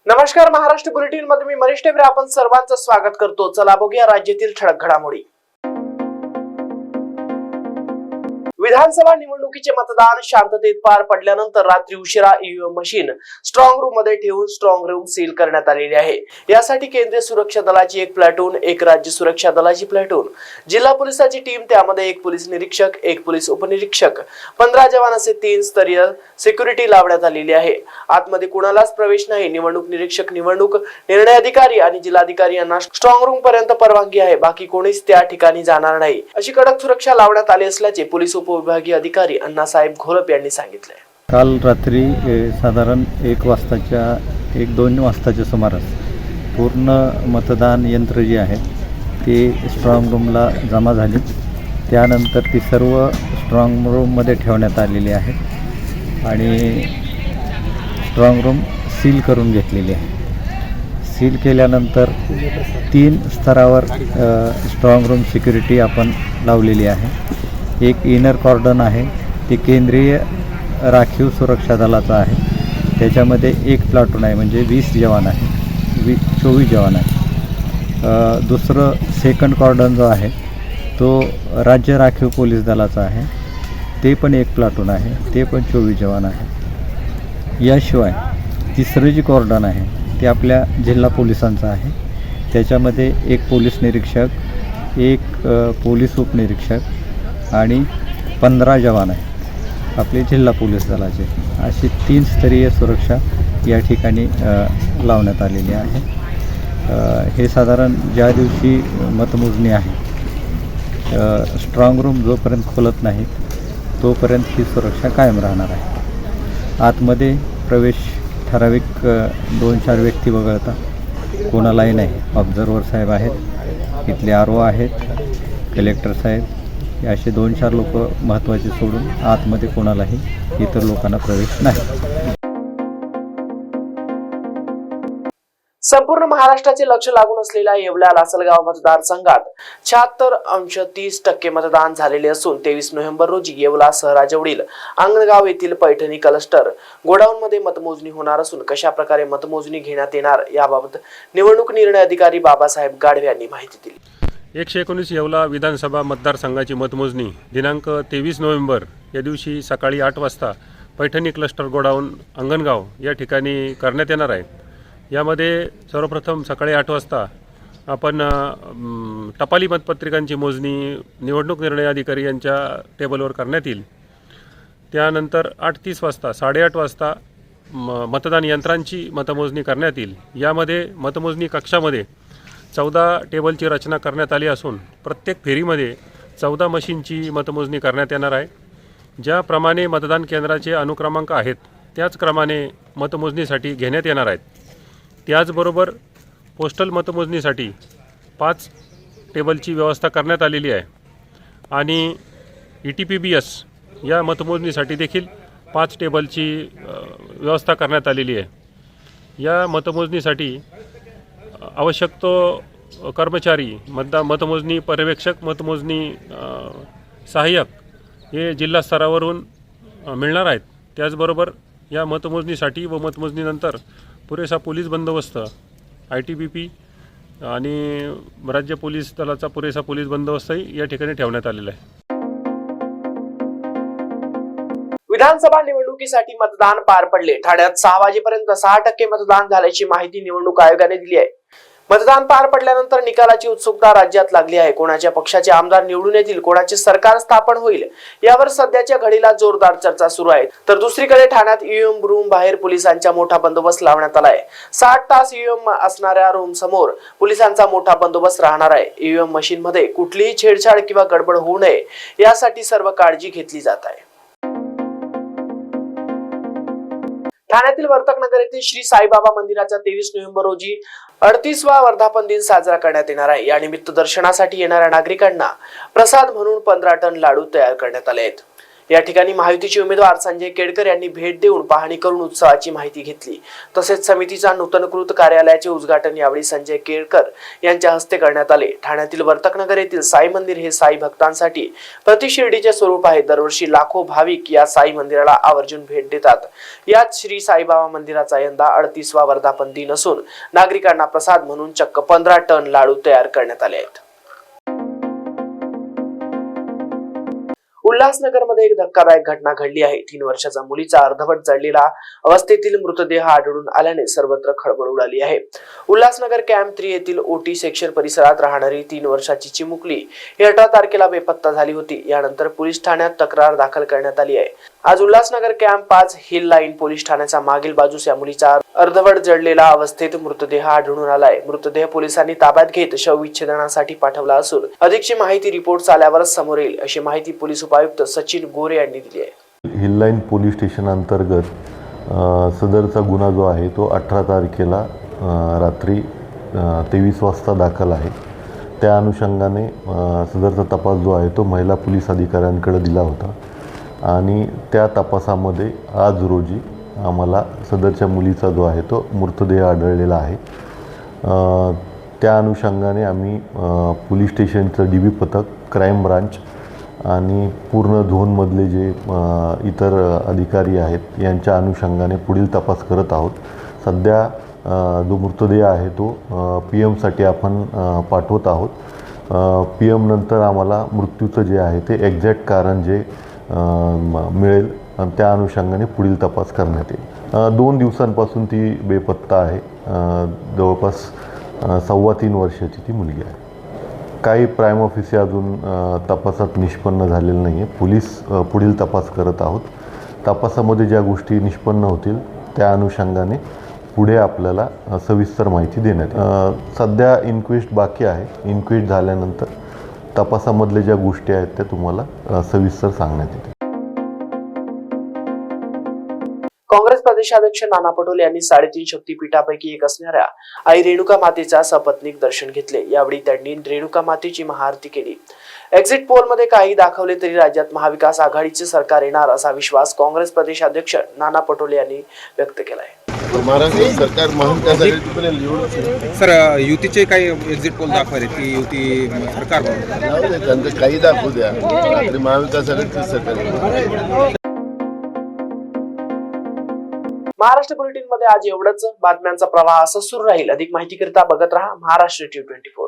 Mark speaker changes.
Speaker 1: नमस्कार, महाराष्ट्र बुलेटिन मध्ये मी मनीष टेबरे आपण सर्वांचं स्वागत करतो। चला बघूया राज्यातील ठळक घडामोडी। विधानसभा निवडणुकीचे मतदान शांततेत पार पडल्यानंतर रात्री उशिरा ईव्हीएम मशीन स्ट्रॉंग रूम मध्ये ठेवून स्ट्रॉंग रूम सील करण्यात आलेली आहे। यासाठी केंद्रीय सुरक्षा दलाची एक प्लाटून, एक राज्य सुरक्षा दलाची प्लाटून, जिल्हा पोलिसाची टीम, त्यामध्ये एक पोलीस निरीक्षक, एक पोलीस उपनिरीक्षक, 15 जवान असे 3 स्तरीय सिक्युरिटी लावण्यात आलेली आहे। आतमध्ये कुणालाच प्रवेश नाही। निवडणूक निरीक्षक, निवडणूक निर्णय अधिकारी आणि जिल्हाधिकारी यांना स्ट्रॉंग रूम पर्यंत परवानगी आहे। बाकी कोणीच त्या ठिकाणी जाणार नाही, अशी कडक सुरक्षा लावण्यात आली असल्याचे पोलीस उपविभागीय अधिकारी अण्णासाहेब घोलप यांनी सांगितले।
Speaker 2: काल रात्री साधारण 1-2 वाजताच्या सुमारास पूर्ण मतदान यंत्र जी आहे ते स्ट्रॉंग रूमला जमा झाली। त्यानंतर ती सर्व स्ट्रॉंग रूममध्ये ठेवण्यात आलेली आहे आणि स्ट्रॉंग रूम सील करून घेतलेली आहे। सील केल्यानंतर 3 स्तरावर स्ट्रॉंग रूम सिक्युरिटी आपण लावलेली आहे। एक इनर कॉर्डन आहे, ते केंद्रीय राखीव सुरक्षा दलाचा आहे। त्याच्यामध्ये एक प्लाटून आहे, म्हणजे 20 जवान आहे, 24 जवान आहे। दुसरं सेकंड कॉर्डन जो आहे तो राज्य राखीव पोलीस दलाचा आहे, ते पण एक प्लाटून आहे, ते पण 24 जवान आहे। याशिवाय तिसरं जी कॉर्डन आहे ते आपल्या जिल्हा पोलिसांचं आहे। त्याच्यामध्ये एक पोलीस निरीक्षक, एक पोलीस उपनिरीक्षक आणि 15 जवान आहेत आपले जिल्हा पोलीस दलाचे। अशी 3 स्तरीय सुरक्षा या ठिकाणी लावण्यात आलेली आहे। हे साधारण ज्या दिवशी मतमोजणी आहे, स्ट्रॉंग रूम जोपर्यंत खोलत नाही तोपर्यंत ही सुरक्षा कायम राहणार आहे। आतमध्ये प्रवेश ठराविक 2-4 व्यक्ती वगळता कोणालाही नाही। ऑब्झर्वर साहेब आहेत, इथले RO आहेत, कलेक्टर साहेब, असे 2-4 लोक महत्त्वाचे सोडून आतमध्ये कोणालाही इतर लोकांना प्रवेश नाही।
Speaker 1: संपूर्ण महाराष्ट्राचे लक्ष लागून असलेल्या येवला लासलगाव मतदारसंघात 76.30% मतदान झालेले असून 23 नोव्हेंबर रोजी येवलासह राजवडील अंगणगाव येथील पैठणी क्लस्टर गोडाऊन मध्ये मतमोजणी होणार असून कशा प्रकारे मतमोजणी घेण्यात येणार याबाबत निवडणूक निर्णय अधिकारी बाबासाहेब गाढवे यांनी माहिती दिली।
Speaker 3: 119 येवला विधानसभा मतदारसंघाची मतमोजणी दिनांक 23 नोव्हेंबर या दिवशी सकाळी 8 वाजता पैठणी क्लस्टर गोडाऊन अंगणगाव या ठिकाणी करण्यात येणार आहे। यामध्ये सर्वप्रथम सकाळी 8 वाजता आपण टपाली मतपत्रिकांची मोजणी निवडणूक निर्णय अधिकारी यांच्या टेबलवर करण्यात येईल। त्यानंतर 8:30 वाजता 8:30 वाजता मतदान यंत्रांची मतमोजणी करण्यात येईल। यामध्ये मतमोजणी कक्षामध्ये 14 टेबलची रचना करण्यात आली असून प्रत्येक फेरीमध्ये 14 मशीनची मतमोजणी करण्यात येणार आहे। ज्याप्रमाणे मतदान केंद्राचे अनुक्रमांक आहेत त्याच क्रमाने मतमोजणीसाठी घेण्यात येणार आहेत। त्याचबरोबर पोस्टल मतमोजणीसाठी 5 टेबलची व्यवस्था करण्यात आलेली आहे आणि ETPBS या मतमोजणीसाठी देखील 5 टेबलची व्यवस्था करण्यात आलेली आहे। या मतमोजणीसाठी आवश्यक तो कर्मचारी, मतमोजणी पर्यवेक्षक, मतमोजणी सहाय्यक हे जिल्हा स्तरावरून मिळणार आहेत। त्याचबरोबर या मतमोजणीसाठी व मतमोजणीनंतर पुरेसा पोलीस बंदोबस्त, ITBP आणि राज्य पोलीस दलाचा पुरेसा पोलीस बंदोबस्तही या ठिकाणी ठेवण्यात आलेला आहे।
Speaker 1: विधानसभा निवडणुकीसाठी मतदान पार पडले। ठाण्यात 6 वाजेपर्यंत 6% मतदान झाल्याची माहिती निवडणूक आयोगाने दिली आहे। मतदान पार पडल्यानंतर निकालाची उत्सुकता राज्यात लागली आहे। कोणाच्या पक्षाचे आमदार निवडून येतील, कोणाचे सरकार स्थापन होईल यावर सध्याच्या घडीला जोरदार चर्चा सुरू आहे। तर दुसरीकडे ठाण्यात ईव्हीएम रूम बाहेर पोलिसांचा मोठा बंदोबस्त लावण्यात आला आहे। 60 तास ईव्हीएम असणाऱ्या रूम समोर पोलिसांचा मोठा बंदोबस्त राहणार आहे। ईव्हीएम मशीन मध्ये कुठलीही छेडछाड किंवा गडबड होऊ नये यासाठी सर्व काळजी घेतली जात आहे। ठाण्यातील वर्तकनगर येथील श्री साईबाबा मंदिराचा 23 नोव्हेंबर रोजी 38वा वर्धापन दिन साजरा करण्यात येणार आहे। या निमित्त दर्शनासाठी येणाऱ्या नागरिकांना प्रसाद म्हणून 15 टन लाडू तयार करण्यात आले आहेत। या ठिकाणी महायुतीचे उमेदवार संजय केळकर यांनी भेट देऊन पाहणी करून उत्सवाची माहिती घेतली। तसेच समितीच्या नूतनकृत कार्यालयाचे उद्घाटन यावेळी संजय केळकर यांच्या हस्ते करण्यात आले। ठाण्यातील वर्तकनगर येथील साई मंदिर हे साई भक्तांसाठी प्रतिशिर्डीचे स्वरूप आहे। दरवर्षी लाखो भाविक या साई मंदिराला आवर्जून भेट देतात। यात श्री साईबाबा मंदिराचा यंदा 38वा वर्धापन दिन असून नागरिकांना प्रसाद म्हणून चक्क 15 टन लाडू तयार करण्यात आले आहेत। उल्हासनगरमध्ये एक धक्कादायक घटना घडली आहे। 3 वर्षाचा मुलीचा अर्धवट जळलेला अवस्थेतील मृतदेह आढळून आल्याने सर्वत्र खळबळ उडाली आहे। उल्हासनगर कॅम्प 3 येथील ओटी सेक्शन परिसरात राहणारी 3 वर्षाची चिमुकली ही 18 तारखेला बेपत्ता झाली होती। यानंतर पोलीस ठाण्यात तक्रार दाखल करण्यात आली आहे। आज Ulhasnagar camp 5 hill line police ठाण्याच्या मागील बाजूस या मुलीचा अर्धवट जळलेला अवस्थेत मृतदेह आढळून आलाय। मृतदेह पोलिसांनी ताब्यात घेत शवविच्छेदनासाठी पाठवला असून अधिकची माहिती रिपोर्ट आल्यावरच समोर येईल, अशी माहिती पोलीस उपायुक्त सचिन गोरे यांनी दिली आहे।
Speaker 4: हिल लाईन पोलीस स्टेशन अंतर्गत सदरचा गुन्हा जो आहे तो 18 तारखेला रात्री 23 वाजता दाखल आहे। त्या अनुषंगाने सदरचा तपास जो आहे तो महिला पोलीस अधिकाऱ्यांकडे दिला होता आणि त्या तपासामध्ये आज रोजी आम्हाला सदरच्या मुलीचा जो आहे तो मृतदेह आढळलेला आहे। त्या अनुषंगाने आम्ही पोलीस स्टेशनचं DB पथक, क्राईम ब्रांच आणि पूर्ण झोनमधले जे इतर अधिकारी आहेत यांच्या अनुषंगाने पुढील तपास करत आहोत। सध्या जो मृतदेह आहे तो PM साठी आपण पाठवत आहोत। PM नंतर आम्हाला मृत्यूचं जे आहे ते एक्झॅक्ट कारण जे मिळेल आणि त्या अनुषंगाने पुढील तपास करण्यात येईल। 2 दिवसांपासून ती बेपत्ता आहे। जवळपास 3.25 वर्षाची ती मुलगी आहे। काही प्राइम ऑफिसर अजून तपासात निष्पन्न झालेलं नाही आहे। पोलीस पुढील तपास करत आहोत। तपासामध्ये ज्या गोष्टी निष्पन्न होतील त्या अनुषंगाने पुढे आपल्याला सविस्तर माहिती देण्यात येईल। सध्या इन्क्वेस्ट बाकी आहे। इन्क्वेस्ट झाल्यानंतर तपासामधले ज्या गोष्टी आहेत त्या तुम्हाला सविस्तर सांगण्यात येतील।
Speaker 1: काँग्रेस प्रदेशाध्यक्ष नाना पटोले यांनी 3.5 शक्तीपीठापैकी एक असणाऱ्या आई रेणुका मातेचा सपत्नीक दर्शन घेतले। यावेळी त्यांनी रेणुका मातेची महाआरती केली। एक्झिट पोलमध्ये काही दाखवले तरी राज्यात महाविकास आघाडीचे सरकार येणार असा विश्वास काँग्रेस प्रदेशाध्यक्ष नाना पटोले यांनी व्यक्त केला आहे।
Speaker 5: महाराष्ट्र सरकार महाविकास आघाडी
Speaker 6: सर युतीचे काही एक्झिट पोल दाखवले की युती सरकार
Speaker 5: त्यांचं काही दाखवू द्या तरी महाविकास आघाडीचे सरकार।
Speaker 1: महाराष्ट्र बुलेटिन मध्ये आज एवढंच। बातम्यांचा प्रवाह असा सुरू राहील। अधिक माहिती करता बघत रहा महाराष्ट्र T24।